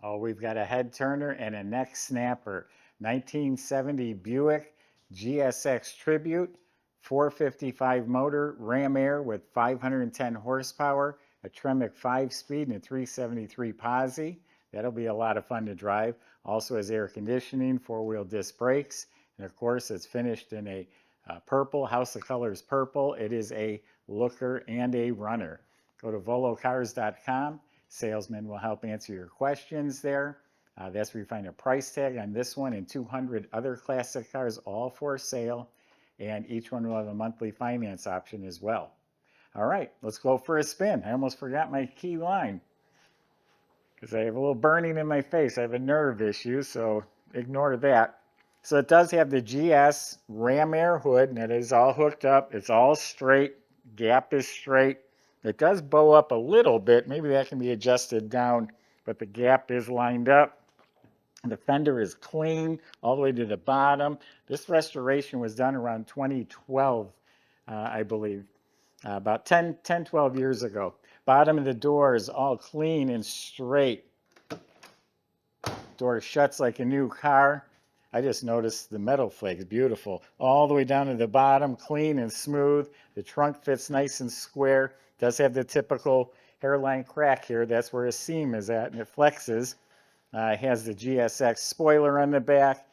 Oh, we've got a head turner and a neck snapper. 1970 Buick GSX Tribute, 455 motor, Ram Air with 510 horsepower, a Tremec 5-speed and a 373 posi. That'll be a lot of fun to drive. Also has air conditioning, four-wheel disc brakes, and of course it's finished in a purple, House of Colors purple. It is a looker and a runner. Go to volocars.com. Salesman will help answer your questions there. That's where you find a price tag on this one and 200 other classic cars, all for sale. And each one will have a monthly finance option as well. All right, let's go for a spin. I almost forgot my key line because I have a little burning in my face. I have a nerve issue, so ignore that. So it does have the GS Ram Air hood, and it is all hooked up. It's all straight. Gap is straight. It does bow up a little bit. Maybe that can be adjusted down, but the gap is lined up. The fender is clean all the way to the bottom. This restoration was done around 2012, I believe, about 12 years ago. Bottom of the door is all clean and straight. Door shuts like a new car. I just noticed the metal flakes, beautiful. All the way down to the bottom, clean and smooth. The trunk fits nice and square. Does have the typical hairline crack here. That's where a seam is at, and it flexes. It has the GSX spoiler on the back.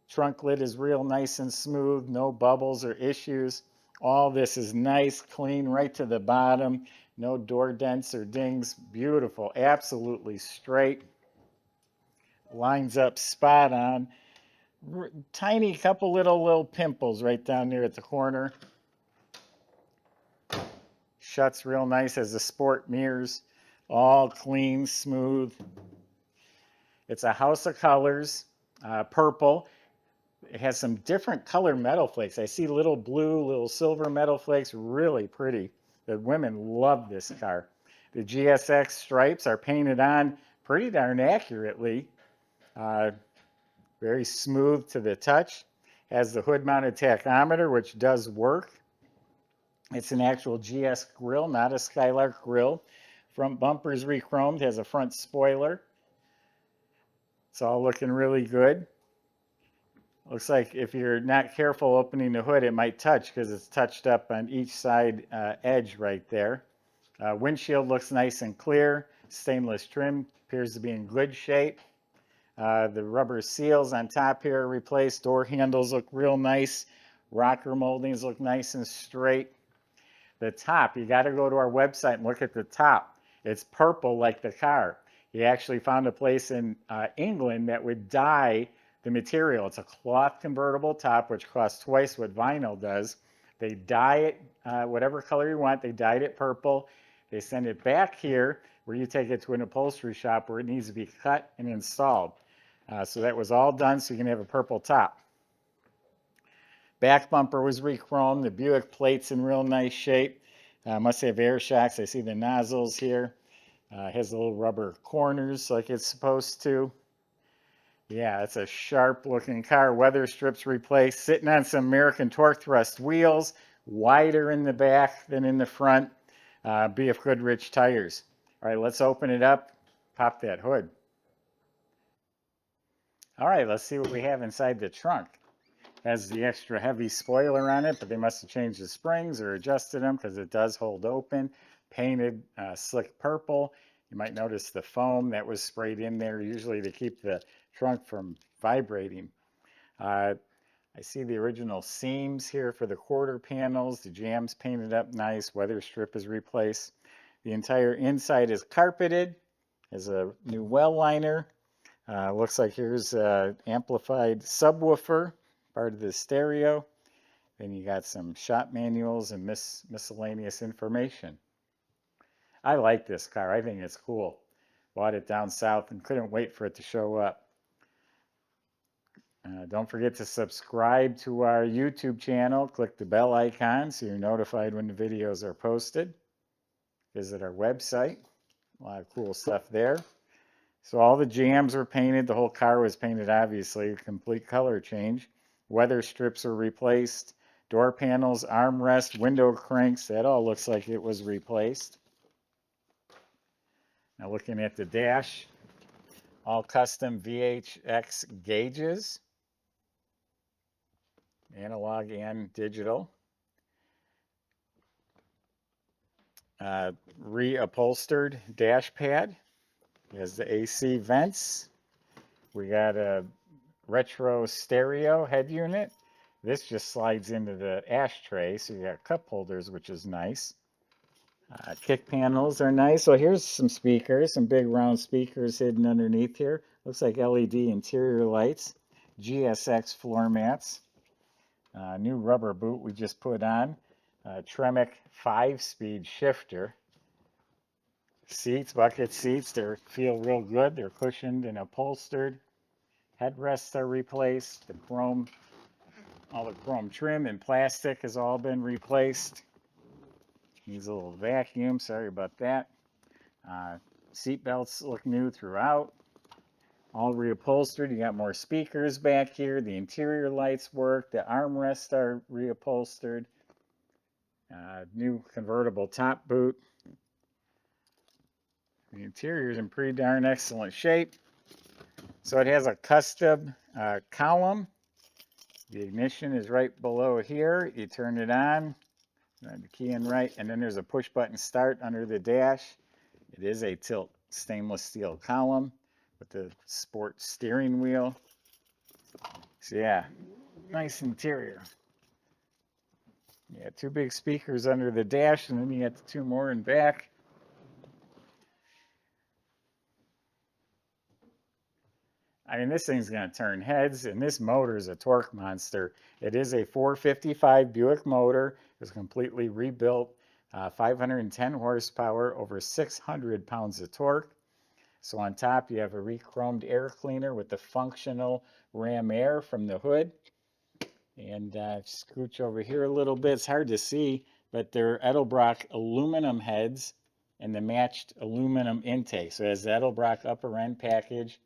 Trunk lid is real nice and smooth. No bubbles or issues. All this is nice, clean, right to the bottom. No door dents or dings. Beautiful, absolutely straight. Lines up spot on. Tiny couple little pimples right down there at the corner. Shuts real nice, as the sport mirrors. All clean, smooth. It's a House of Colors, purple. It has some different color metal flakes. I see little blue, little silver metal flakes, really pretty. The women love this car. The GSX stripes are painted on pretty darn accurately. Very smooth to the touch. Has the hood-mounted tachometer, which does work. It's an actual GS grill, not a Skylark grill. Front bumper is re-chromed, has a front spoiler. It's all looking really good. Looks like if you're not careful opening the hood, it might touch because it's touched up on each side edge right there. Windshield looks nice and clear. Stainless trim appears to be in good shape. The rubber seals on top here are replaced. Door handles look real nice. Rocker moldings look nice and straight. The top, you got to go to our website and look at the top. It's purple like the car. He actually found a place in England that would dye the material. It's a cloth convertible top, which costs twice what vinyl does. They dye it whatever color you want. They dyed it purple. They send it back here where you take it to an upholstery shop where it needs to be cut and installed. So that was all done so you can have a purple top. Back bumper was re-chromed. The Buick plate's in real nice shape. Must have air shocks. I see the nozzles here. Has the little rubber corners like it's supposed to. Yeah, it's a sharp looking car. Weather strips replaced. Sitting on some American torque thrust wheels. Wider in the back than in the front. BFGoodrich tires. All right, let's open it up. Pop that hood. All right, let's see what we have inside the trunk. Has the extra heavy spoiler on it, but they must have changed the springs or adjusted them because it does hold open. Painted slick purple. You might notice the foam that was sprayed in there, usually to keep the trunk from vibrating. I see the original seams here for the quarter panels. The jambs painted up nice. Weather strip is replaced. The entire inside is carpeted. Has a new well liner. Looks like here's an amplified subwoofer, part of the stereo. Then you got some shop manuals and miscellaneous information. I like this car. I think it's cool. Bought it down south and couldn't wait for it to show up. Don't forget to subscribe to our YouTube channel. Click the bell icon so you're notified when the videos are posted. Visit our website. A lot of cool stuff there. So all the jambs were painted. The whole car was painted, obviously. Complete color change. Weather strips were replaced. Door panels, armrest, window cranks. That all looks like it was replaced. Now looking at the dash. All custom VHX gauges, analog and digital. Reupholstered dash pad. It has the AC vents. We got a retro stereo head unit. This just slides into the ashtray, so you got cup holders, which is nice. Kick panels are nice. So here's some speakers, some big round speakers hidden underneath here. Looks like LED interior lights. GSX floor mats. New rubber boot we just put on. Tremec 5-speed shifter. Seats, bucket seats, they feel real good. They're cushioned and upholstered. Headrests are replaced. The chrome, all the chrome trim and plastic has all been replaced. Needs a little vacuum, sorry about that. Seat belts look new throughout. All reupholstered. You got more speakers back here. The interior lights work. The armrests are reupholstered. New convertible top boot. The interior is in pretty darn excellent shape. So it has a custom column. The ignition is right below here. You turn it on. The key in right, and then there's a push button start under the dash. It is a tilt stainless steel column with the sport steering wheel. So yeah, nice interior. Yeah, 2 big speakers under the dash, and then you got the 2 more in back. I mean, this thing's going to turn heads, and this motor is a torque monster. It is a 455 Buick motor. It was completely rebuilt, 510 horsepower, over 600 pounds of torque. So on top, you have a re-chromed air cleaner with the functional ram air from the hood. And scooch over here a little bit. It's hard to see, but they're Edelbrock aluminum heads and the matched aluminum intake. So it has the Edelbrock upper end package.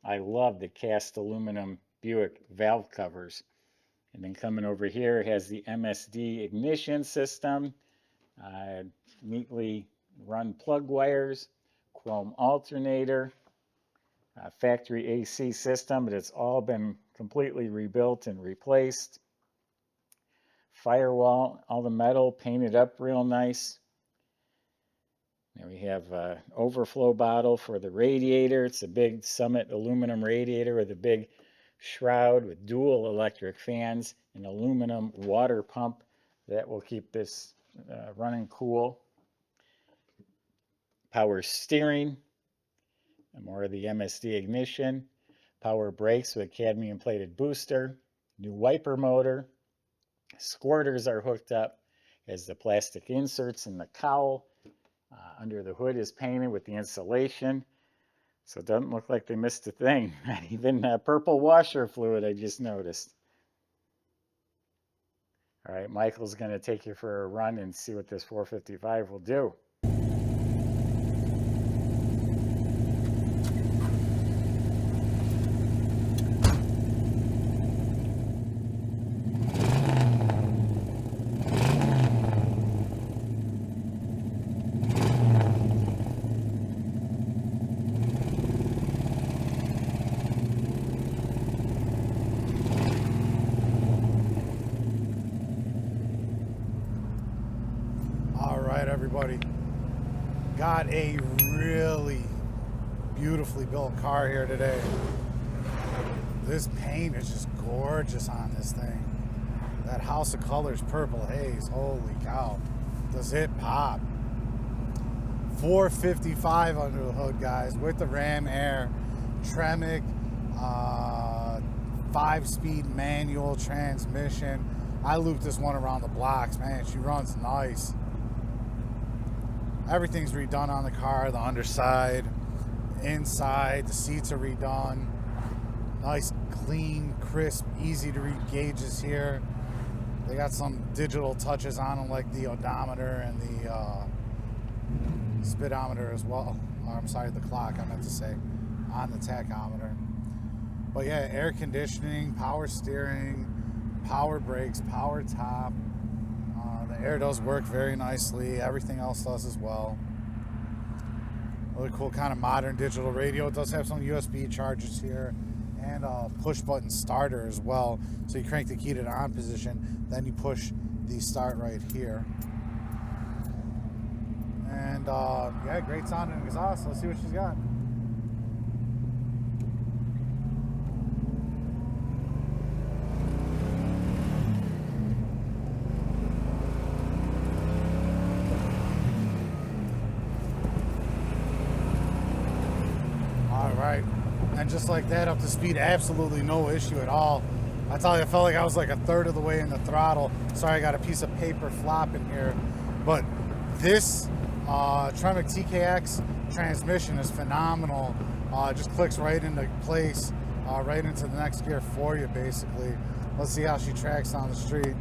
I love the cast aluminum Buick valve covers. And then coming over here, it has the MSD ignition system, neatly run plug wires, chrome alternator, factory AC system, but it's all been completely rebuilt and replaced. Firewall, all the metal painted up real nice. Now we have an overflow bottle for the radiator. It's a big Summit aluminum radiator with a big shroud with dual electric fans, an aluminum water pump that will keep this running cool. Power steering, and more of the MSD ignition. Power brakes with cadmium plated booster. New wiper motor. Squirters are hooked up as the plastic inserts in the cowl. Under the hood is painted with the insulation, so it doesn't look like they missed a thing. Not even purple washer fluid, I just noticed. All right, Michael's going to take you for a run and see what this 455 will do. Everybody, got a really beautifully built car here today. This paint is just gorgeous on this thing. That House of Colors purple haze, holy cow, does it pop. 455 under the hood, guys, with the ram air, Tremec 5-speed manual transmission. I looped this one around the blocks, man. She runs nice. Everything's redone on the car, the underside, inside, the seats are redone. Nice, clean, crisp, easy to read gauges here. They got some digital touches on them like the odometer and the speedometer as well. Or, I'm sorry, the clock, I meant to say, on the tachometer. But yeah, air conditioning, power steering, power brakes, power top. The air does work very nicely. Everything else does as well. Really cool kind of modern digital radio. It does have some USB chargers here and a push button starter as well. So you crank the key to the on position, then you push the start right here. And yeah, great sounding exhaust. Let's see what she's got. All right, and just like that, up to speed, absolutely no issue at all. I tell you, I felt like I was like a third of the way in the throttle. Sorry, I got a piece of paper flopping here, but this Tremec TKX transmission is phenomenal. Just clicks right into place, right into the next gear for you, basically. Let's see how she tracks on the street.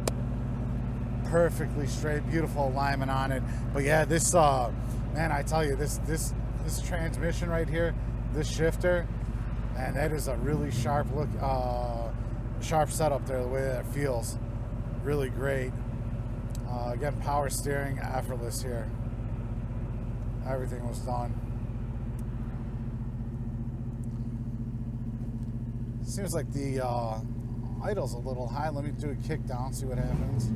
Perfectly straight, beautiful alignment on it. But yeah, this man, I tell you, this transmission right here, this shifter, and that is a really sharp look, sharp setup there. The way that it feels, really great. Again, power steering, effortless here. Everything was done. Seems like the idle's a little high. Let me do a kick down, see what happens.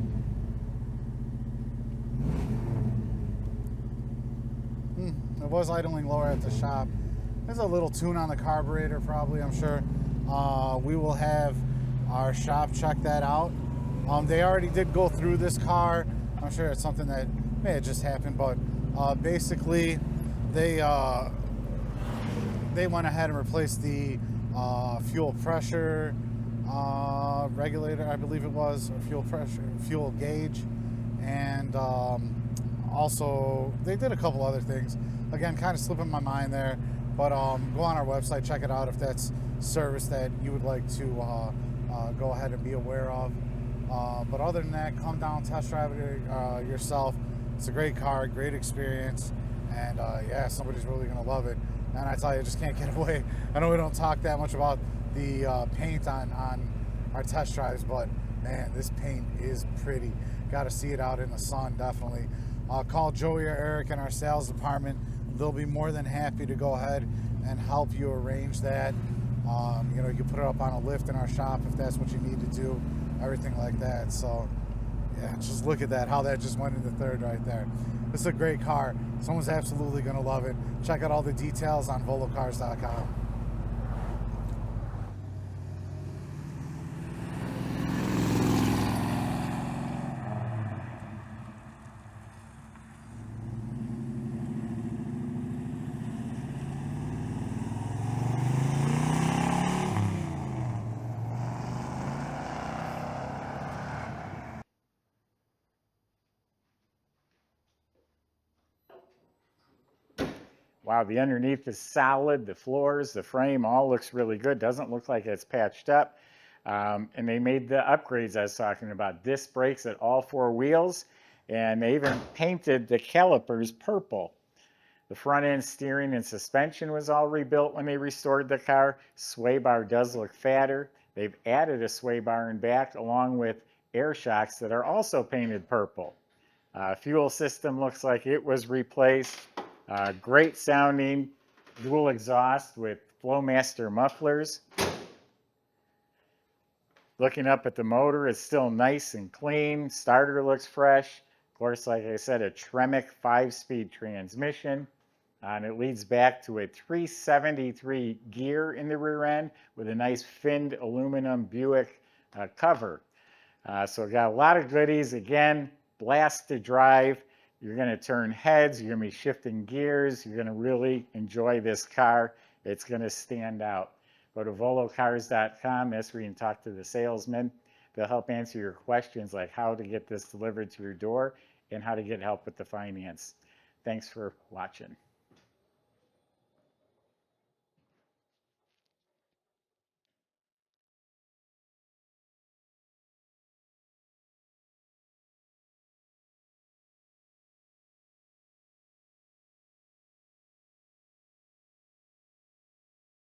It was idling lower at the shop. There's a little tune on the carburetor, probably, I'm sure. We will have our shop check that out. They already did go through this car. I'm sure it's something that may have just happened, but basically they went ahead and replaced the fuel pressure regulator, I believe it was, or fuel gauge, and also they did a couple other things. Again, kind of slipping my mind there, but go on our website, check it out if that's service that you would like to go ahead and be aware of. But other than that, come down, test drive it yourself. It's a great car, great experience, and yeah, somebody's really gonna love it. And I tell you, I just can't get away. I know we don't talk that much about the paint on our test drives, but man, this paint is pretty. Got to see it out in the sun, definitely. Call Joey or Eric in our sales department. They'll be more than happy to go ahead and help you arrange that. You know, you can put it up on a lift in our shop if that's what you need to do, everything like that. So yeah, just look at that, how that just went into third right there. This is a great car. Someone's absolutely going to love it. Check out all the details on volocars.com. Wow, the underneath is solid. The floors, the frame, all looks really good. Doesn't look like it's patched up. And they made the upgrades I was talking about. Disc brakes at all four wheels, and they even painted the calipers purple. The front end steering and suspension was all rebuilt when they restored the car. Sway bar does look fatter. They've added a sway bar in back along with air shocks that are also painted purple. Fuel system looks like it was replaced. Great sounding dual exhaust with Flowmaster mufflers. Looking up at the motor, it's still nice and clean. Starter looks fresh. Of course, like I said, a Tremec 5-speed transmission. And it leads back to a 373 gear in the rear end with a nice finned aluminum Buick cover. So it got a lot of goodies. Again, blast to drive. You're going to turn heads. You're going to be shifting gears. You're going to really enjoy this car. It's going to stand out. Go to volocars.com. That's where you can talk to the salesman. They'll help answer your questions like how to get this delivered to your door and how to get help with the finance. Thanks for watching.